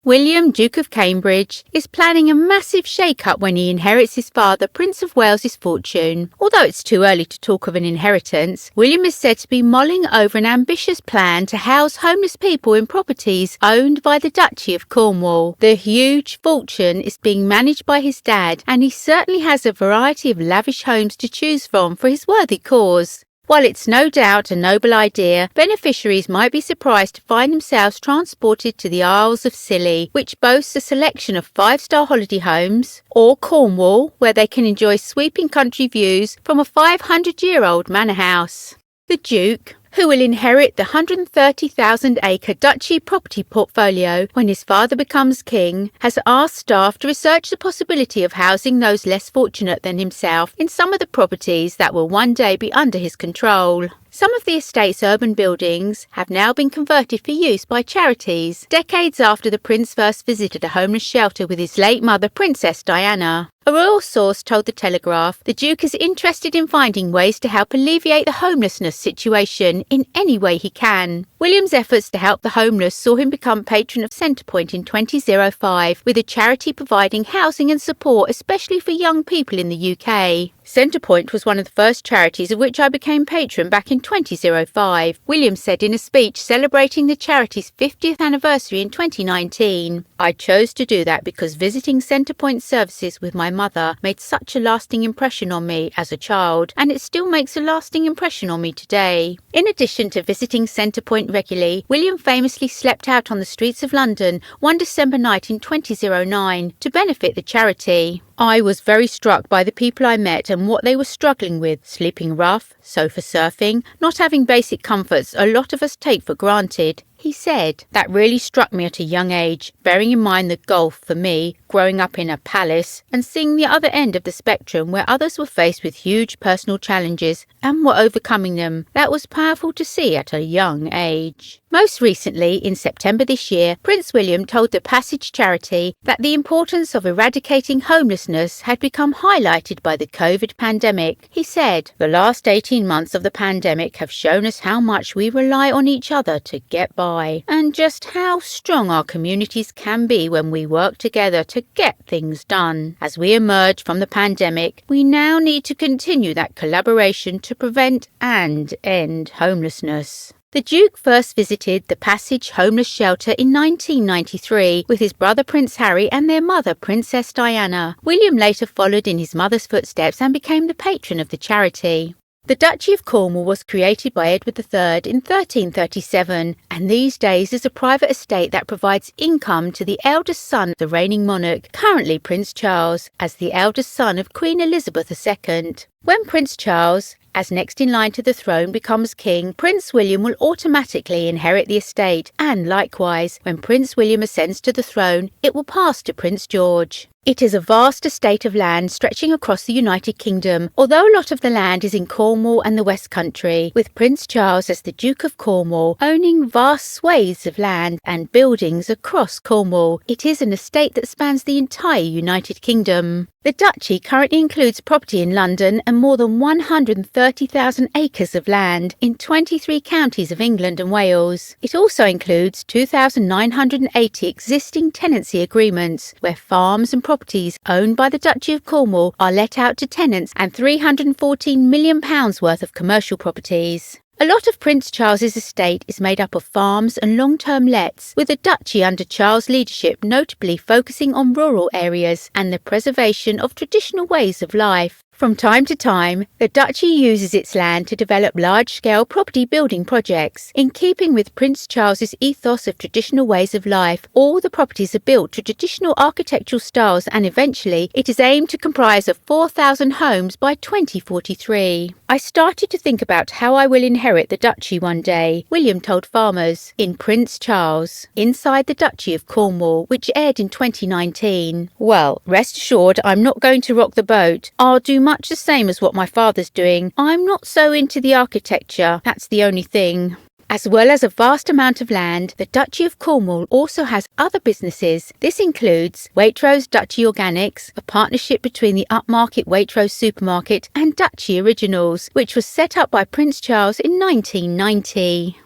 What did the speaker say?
William, Duke of Cambridge, is planning a massive shake-up when he inherits his father, Prince of Wales's fortune. Although it's too early to talk of an inheritance, William is said to be mulling over an ambitious plan to house homeless people in properties owned by the Duchy of Cornwall. The huge fortune is being managed by his dad, and he certainly has a variety of lavish homes to choose from for his worthy cause. While it's no doubt a noble idea, beneficiaries might be surprised to find themselves transported to the Isles of Scilly, which boasts a selection of 5-star holiday homes, or Cornwall, where they can enjoy sweeping country views from a 500-year-old manor house. The Duke, who will inherit the 130,000-acre duchy property portfolio when his father becomes king, has asked staff to research the possibility of housing those less fortunate than himself in some of the properties that will one day be under his control. Some of the estate's urban buildings have now been converted for use by charities, decades after the prince first visited a homeless shelter with his late mother, Princess Diana. A royal source told The Telegraph the Duke is interested in finding ways to help alleviate the homelessness situation in any way he can. William's efforts to help the homeless saw him become patron of Centrepoint in 2005, with the charity providing housing and support especially for young people in the UK. Centrepoint was one of the first charities of which I became patron back in 2005, William said in a speech celebrating the charity's 50th anniversary in 2019. I chose to do that because visiting Centrepoint services with my mother made such a lasting impression on me as a child, and it still makes a lasting impression on me today. In addition to visiting Centrepoint regularly, William famously slept out on the streets of London one December night in 2009 to benefit the charity. I was very struck by the people I met and what they were struggling with, sleeping rough, sofa surfing, not having basic comforts a lot of us take for granted. He said, "That really struck me at a young age, bearing in mind the gulf for me, growing up in a palace and seeing the other end of the spectrum where others were faced with huge personal challenges and were overcoming them. That was powerful to see at a young age." Most recently, in September this year, Prince William told the Passage charity that the importance of eradicating homelessness had become highlighted by the COVID pandemic. He said, "The last 18 months of the pandemic have shown us how much we rely on each other to get by, and just how strong our communities can be when we work together to get things done. As we emerge from the pandemic, we now need to continue that collaboration to prevent and end homelessness." The Duke first visited the Passage homeless shelter in 1993 with his brother Prince Harry and their mother Princess Diana. William later followed in his mother's footsteps and became the patron of the charity. The Duchy of Cornwall was created by Edward III in 1337 and these days is a private estate that provides income to the eldest son of the reigning monarch, currently Prince Charles, as the eldest son of Queen Elizabeth II. When Prince Charles, as next in line to the throne, becomes king, Prince William will automatically inherit the estate, and likewise, when Prince William ascends to the throne, it will pass to Prince George. It is a vast estate of land stretching across the United Kingdom, although a lot of the land is in Cornwall and the West Country, with Prince Charles as the Duke of Cornwall owning vast swathes of land and buildings across Cornwall. It is an estate that spans the entire United Kingdom. The Duchy currently includes property in London and more than 130,000 acres of land in 23 counties of England and Wales. It also includes 2,980 existing tenancy agreements, where farms and properties owned by the Duchy of Cornwall are let out to tenants, and £314 million worth of commercial properties. A lot of Prince Charles's estate is made up of farms and long-term lets, with the Duchy under Charles' leadership notably focusing on rural areas and the preservation of traditional ways of life. From time to time, the Duchy uses its land to develop large-scale property building projects. In keeping with Prince Charles's ethos of traditional ways of life, all the properties are built to traditional architectural styles and eventually it is aimed to comprise of 4,000 homes by 2043. "I started to think about how I will inherit the Duchy one day," William told farmers in Prince Charles, Inside the Duchy of Cornwall, which aired in 2019. "Well, rest assured I'm not going to rock the boat. I'll do much the same as what my father's doing. I'm not so into the architecture, that's the only thing." As well as a vast amount of land, the Duchy of Cornwall also has other businesses. This includes Waitrose Duchy Organics, a partnership between the upmarket Waitrose supermarket and Duchy Originals, which was set up by Prince Charles in 1990.